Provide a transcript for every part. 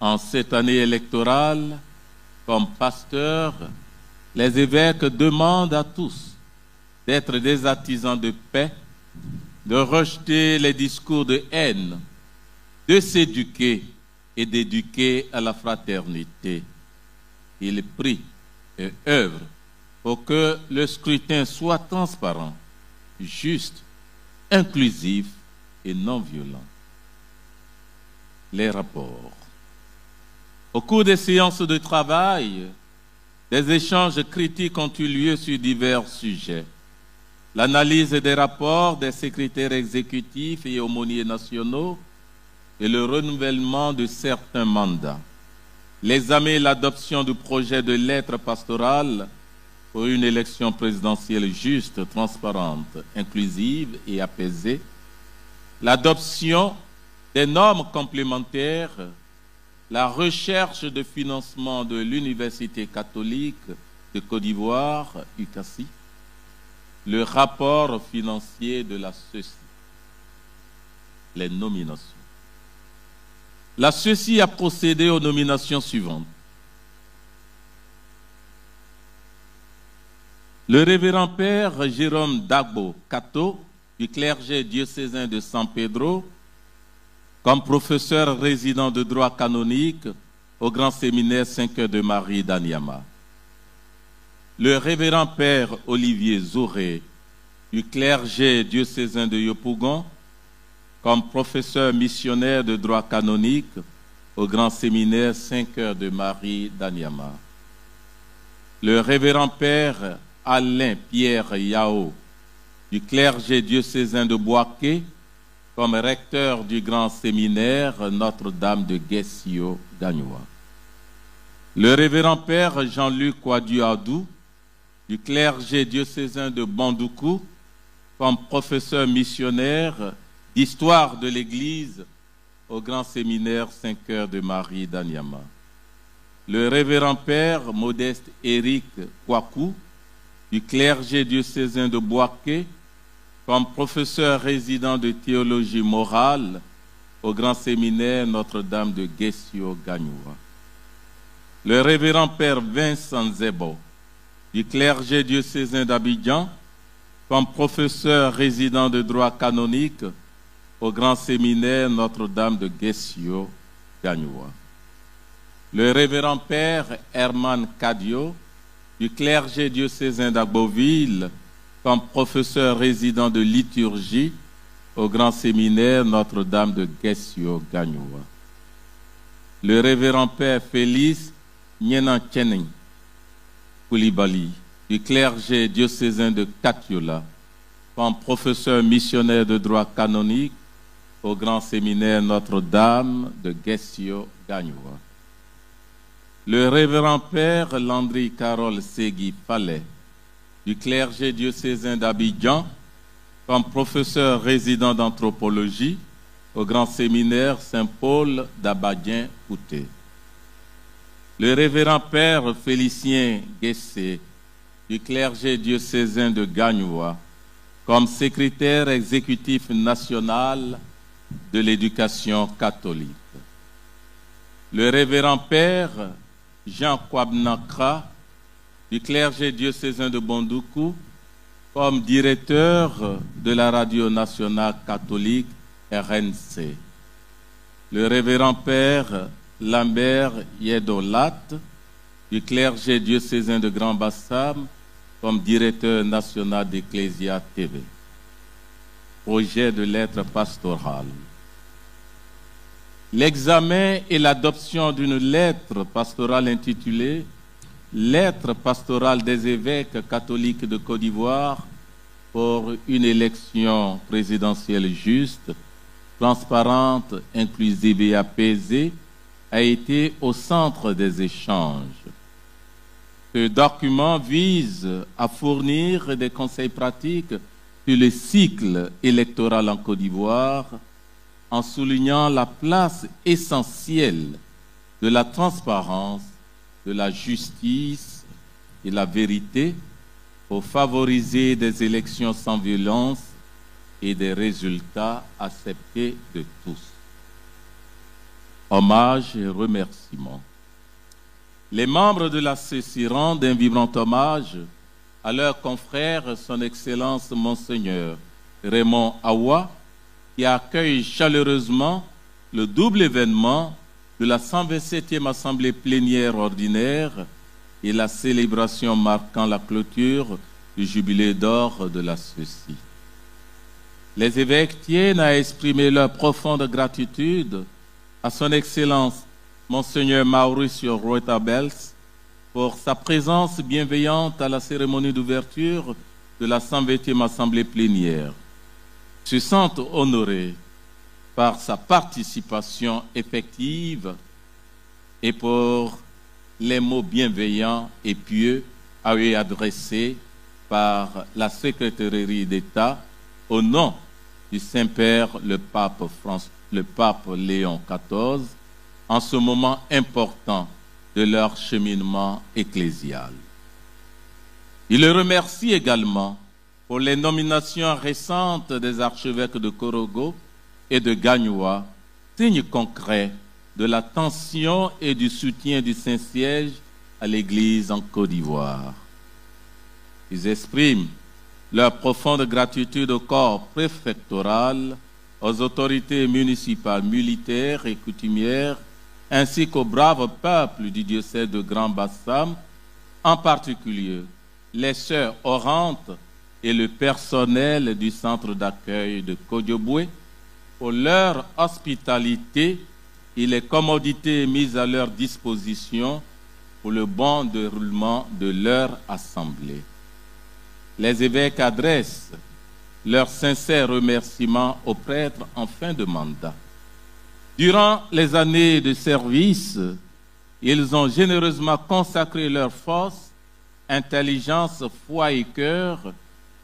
En cette année électorale, comme pasteurs, les évêques demandent à tous d'être des artisans de paix, de rejeter les discours de haine, de s'éduquer et d'éduquer à la fraternité. Ils prient et œuvrent pour que le scrutin soit transparent, juste, inclusif et non violent. Les rapports. Au cours des séances de travail, des échanges critiques ont eu lieu sur divers sujets. L'analyse des rapports des secrétaires exécutifs et aumôniers nationaux et le renouvellement de certains mandats. L'examen et l'adoption du projet de lettre pastorale pour une élection présidentielle juste, transparente, inclusive et apaisée. L'adoption des normes complémentaires, la recherche de financement de l'Université catholique de Côte d'Ivoire, UCASI, le rapport financier de la CECI, les nominations. La CECI a procédé aux nominations suivantes. Le révérend père Jérôme Dagbo Kato, du clergé diocésain de San Pedro, comme professeur résident de droit canonique au grand séminaire Saint-Cœur de Marie d'Anyama. Le révérend père Olivier Zouré, du clergé diocésain de Yopougon, comme professeur missionnaire de droit canonique au grand séminaire Saint-Cœur de Marie d'Anyama. Le révérend père Alain Pierre Yao, du clergé diocésain de Boaké, comme recteur du grand séminaire Notre-Dame de Guessio, Gagnoua. Le révérend père Jean-Luc Kouadiou, du clergé diocésain de Bandoukou, comme professeur missionnaire d'histoire de l'Église au grand séminaire Saint-Cœur de Marie d'Anyama. Le révérend père Modeste Éric Kouakou, du clergé diocésain de Boaké, comme professeur résident de théologie morale au grand séminaire Notre-Dame de Guessio, Gagnoua. Le révérend père Vincent Zebo, du clergé diocésain d'Abidjan, comme professeur résident de droit canonique au grand séminaire Notre-Dame de Guessio, Gagnoua. Le révérend père Herman Cadio, du clergé diocésain d'Agboville, comme professeur résident de liturgie au grand séminaire Notre-Dame de Guessio, Gagnoua. Le révérend père Félix Nyenan Tchening Koulibaly, du clergé diocésain de Katiola, comme professeur missionnaire de droit canonique au grand séminaire Notre-Dame de Guessio, Gagnoua. Le révérend père Landry Carole Segui Palais, du clergé diocésain d'Abidjan, comme professeur résident d'anthropologie au grand séminaire Saint-Paul d'Abadien-Kouté. Le révérend père Félicien Guessé, du clergé diocésain de Gagnoua, comme secrétaire exécutif national de l'éducation catholique. Le révérend père Jean Kwabnakra, du clergé diocésain de Bandoukou, comme directeur de la radio nationale catholique RNC. Le révérend père Lambert Yedolat, du clergé diocésain de Grand Bassam, comme directeur national d'Ecclesia TV. Projet de lettre pastorale. L'examen et l'adoption d'une lettre pastorale intitulée « Lettre pastorale des évêques catholiques de Côte d'Ivoire pour une élection présidentielle juste, transparente, inclusive et apaisée » a été au centre des échanges. Ce document vise à fournir des conseils pratiques sur le cycle électoral en Côte d'Ivoire, en soulignant la place essentielle de la transparence, de la justice et la vérité pour favoriser des élections sans violence et des résultats acceptés de tous. Hommage et remerciements. Les membres de la CECI rendent un vibrant hommage à leur confrère, son Excellence Monseigneur Raymond Awa, qui accueille chaleureusement le double événement de la 127e Assemblée plénière ordinaire et la célébration marquant la clôture du jubilé d'or de la CECI. Les évêques tiennent à exprimer leur profonde gratitude à son Excellence Monseigneur Mauricio Ruetabels pour sa présence bienveillante à la cérémonie d'ouverture de la 120e Assemblée plénière. Se sentent honorés par sa participation effective et pour les mots bienveillants et pieux à eux adressés par la Secrétairerie d'État au nom du Saint-Père le pape Léon XIV en ce moment important de leur cheminement ecclésial. Il le remercie également pour les nominations récentes des archevêques de Korogo et de Gagnoua, signe concret de l'attention et du soutien du Saint-Siège à l'Église en Côte d'Ivoire. Ils expriment leur profonde gratitude au corps préfectoral, aux autorités municipales, militaires et coutumières, ainsi qu'au brave peuple du diocèse de Grand-Bassam, en particulier les sœurs orantes et le personnel du centre d'accueil de Kodjoboué, pour leur hospitalité et les commodités mises à leur disposition pour le bon déroulement de leur assemblée. Les évêques adressent leurs sincères remerciements aux prêtres en fin de mandat. Durant les années de service, ils ont généreusement consacré leur force, intelligence, foi et cœur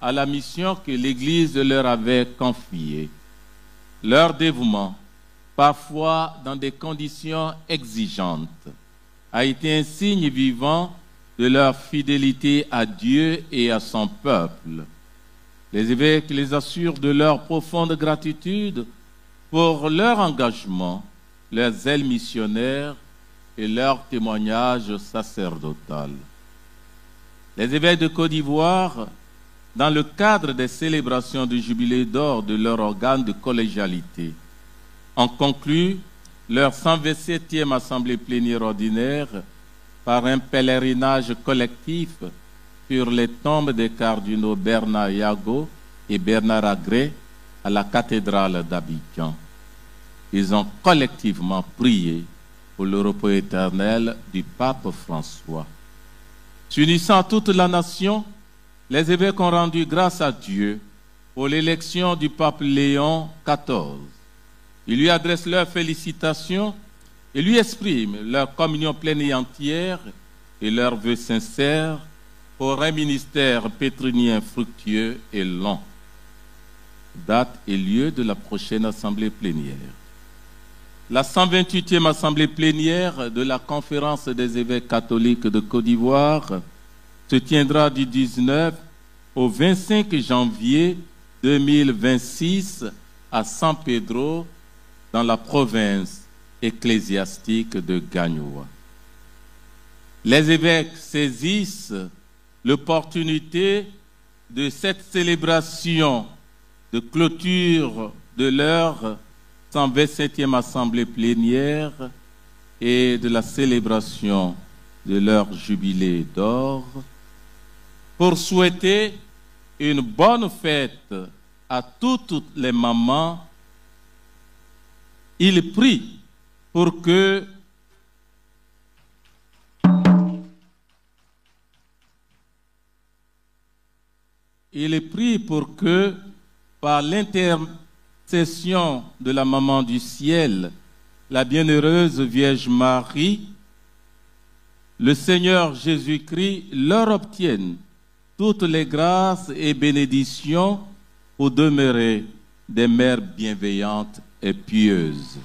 à la mission que l'Église leur avait confiée. Leur dévouement, parfois dans des conditions exigeantes, a été un signe vivant de leur fidélité à Dieu et à son peuple. Les évêques les assurent de leur profonde gratitude pour leur engagement, leur zèle missionnaire et leur témoignage sacerdotal. Les évêques de Côte d'Ivoire, dans le cadre des célébrations du jubilé d'or de leur organe de collégialité, ont conclu leur 127e Assemblée plénière ordinaire par un pèlerinage collectif sur les tombes des cardinaux Bernard Yago et Bernard Agré à la cathédrale d'Abidjan. Ils ont collectivement prié pour le repos éternel du pape François. S'unissant toute la nation, les évêques ont rendu grâce à Dieu pour l'élection du pape Léon XIV. Ils lui adressent leurs félicitations et lui expriment leur communion pleine et entière et leurs vœux sincères pour un ministère pétrinien fructueux et long. Date et lieu de la prochaine assemblée plénière. La 128e assemblée plénière de la Conférence des évêques catholiques de Côte d'Ivoire se tiendra du 19 au 25 janvier 2026 à San Pedro, dans la province ecclésiastique de Gagnoua. Les évêques saisissent l'opportunité de cette célébration de clôture de leur 127e assemblée plénière et de la célébration de leur jubilé d'or pour souhaiter une bonne fête à toutes les mamans. Il prie pour que par l'intercession de la Maman du Ciel, la bienheureuse Vierge Marie, le Seigneur Jésus-Christ leur obtienne toutes les grâces et bénédictions pour demeurer des mères bienveillantes et pieuses.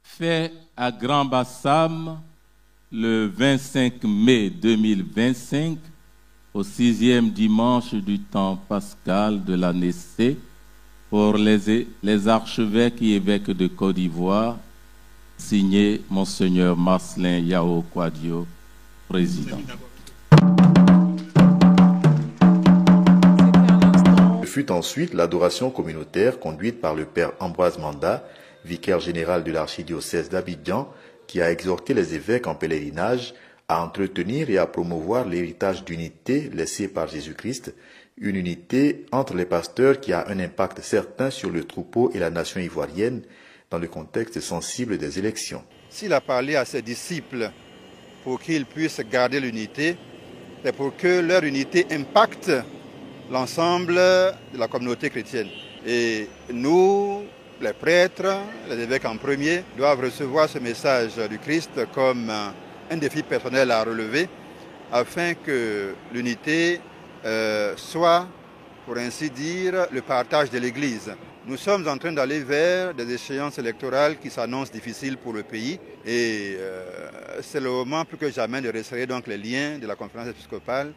Fait à Grand-Bassam le 25 mai 2025 au 6e dimanche du temps pascal de l'année C, pour les archevêques et évêques de Côte d'Ivoire, signé Monseigneur Marcelin Yao Quadio, président. Ce fut ensuite l'adoration communautaire conduite par le père Ambroise Manda, vicaire général de l'archidiocèse d'Abidjan, qui a exhorté les évêques en pèlerinage à entretenir et à promouvoir l'héritage d'unité laissé par Jésus-Christ, une unité entre les pasteurs qui a un impact certain sur le troupeau et la nation ivoirienne dans le contexte sensible des élections. S'il a parlé à ses disciples pour qu'ils puissent garder l'unité, c'est pour que leur unité impacte l'ensemble de la communauté chrétienne. Et nous, les prêtres, les évêques en premier, doivent recevoir ce message du Christ comme un défi personnel à relever afin que l'unité soit, pour ainsi dire, le partage de l'Église. Nous sommes en train d'aller vers des échéances électorales qui s'annoncent difficiles pour le pays et c'est le moment plus que jamais de resserrer donc les liens de la conférence épiscopale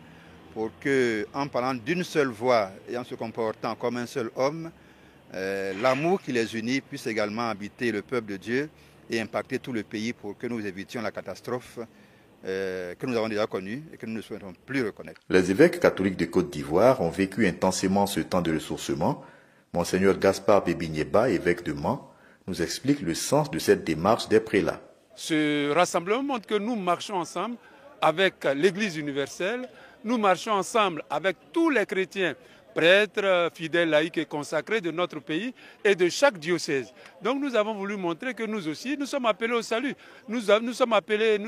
pour que, en parlant d'une seule voix et en se comportant comme un seul homme, l'amour qui les unit puisse également habiter le peuple de Dieu et impacter tout le pays pour que nous évitions la catastrophe que nous avons déjà connue et que nous ne souhaitons plus reconnaître. Les évêques catholiques de Côte d'Ivoire ont vécu intensément ce temps de ressourcement. Monseigneur Gaspard Bébigneba, évêque de Mans, nous explique le sens de cette démarche des prélats. Ce rassemblement montre que nous marchons ensemble avec l'Église universelle, nous marchons ensemble avec tous les chrétiens, prêtres, fidèles, laïcs et consacrés de notre pays et de chaque diocèse. Donc nous avons voulu montrer que nous aussi, nous sommes appelés au salut. Nous sommes appelés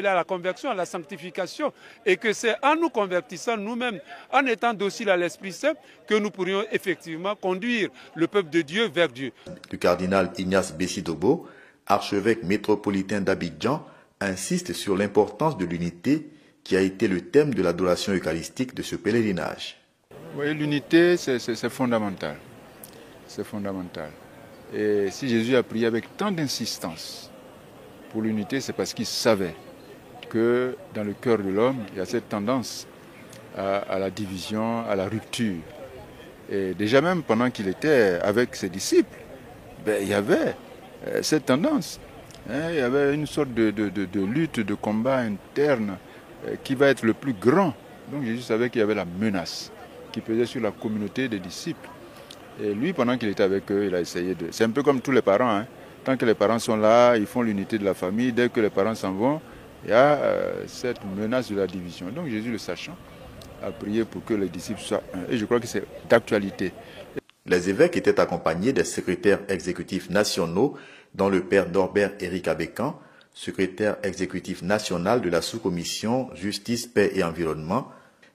à la conversion, à la sanctification et que c'est en nous convertissant nous-mêmes, en étant dociles à l'Esprit Saint, que nous pourrions effectivement conduire le peuple de Dieu vers Dieu. Le cardinal Ignace Bessidobo, archevêque métropolitain d'Abidjan, insiste sur l'importance de l'unité qui a été le thème de l'adoration eucharistique de ce pèlerinage. Oui, l'unité, c'est fondamental. C'est fondamental. Et si Jésus a prié avec tant d'insistance pour l'unité, c'est parce qu'il savait que dans le cœur de l'homme, il y a cette tendance à la division, à la rupture. Et déjà même pendant qu'il était avec ses disciples, il y avait cette tendance. Il y avait une sorte de lutte, de combat interne qui va être le plus grand. Donc Jésus savait qu'il y avait la menace qui pesait sur la communauté des disciples. Et lui, pendant qu'il était avec eux, il a essayé de... C'est un peu comme tous les parents. Hein. Tant que les parents sont là, ils font l'unité de la famille. Dès que les parents s'en vont, il y a cette menace de la division. Donc Jésus, le sachant, a prié pour que les disciples soient un. Et je crois que c'est d'actualité. Les évêques étaient accompagnés des secrétaires exécutifs nationaux, dont le père Norbert Éric Abécan, secrétaire exécutif national de la sous-commission Justice, Paix et Environnement,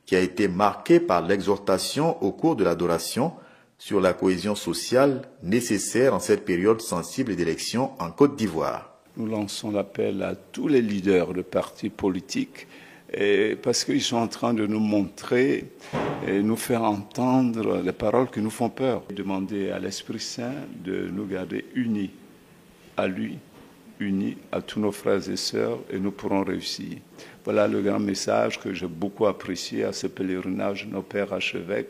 qui a été marqué par l'exhortation au cours de l'adoration sur la cohésion sociale nécessaire en cette période sensible d'élection en Côte d'Ivoire. Nous lançons l'appel à tous les leaders de partis politiques parce qu'ils sont en train de nous montrer et nous faire entendre les paroles qui nous font peur. Demander à l'Esprit Saint de nous garder unis à lui, unis à tous nos frères et sœurs, et nous pourrons réussir. Voilà le grand message que j'ai beaucoup apprécié à ce pèlerinage de nos pères archevêques.